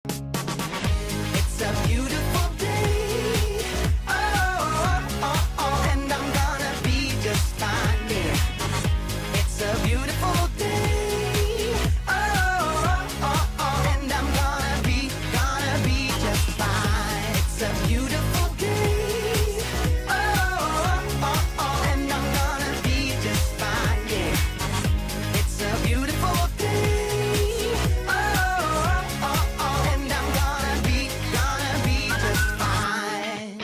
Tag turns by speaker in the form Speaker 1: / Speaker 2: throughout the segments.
Speaker 1: It's a beautiful day. Oh, and I'm gonna be just fine. Yeah. It's a beautiful day. Oh, and I'm gonna be just fine. It's a beautiful day. Oh, and I'm gonna be just fine. Yeah. It's a beautiful day. Oh, and I'm gonna be just fine.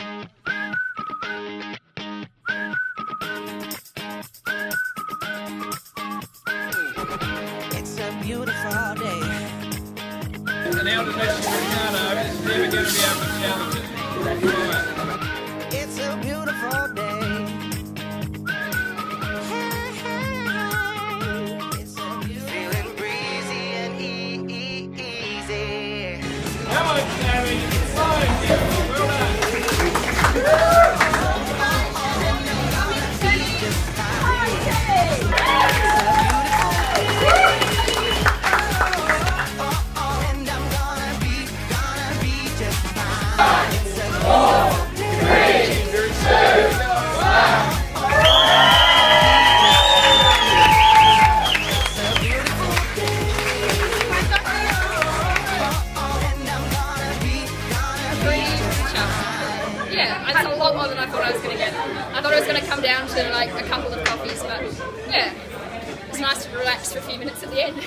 Speaker 1: It's a beautiful day.
Speaker 2: And out of this Ricardo is never going to be able to challenge it.
Speaker 1: It's a beautiful day. It's a beautiful feeling breezy and easy.
Speaker 2: Come on, Sammy. It's fine. Well done.
Speaker 1: And I'm gonna be just fine. It's a beautiful
Speaker 3: Yeah, it's a lot more than I thought I was going to get. I thought it was going to come down to like a couple of coffees, but yeah, it's nice to relax for a few minutes at the end.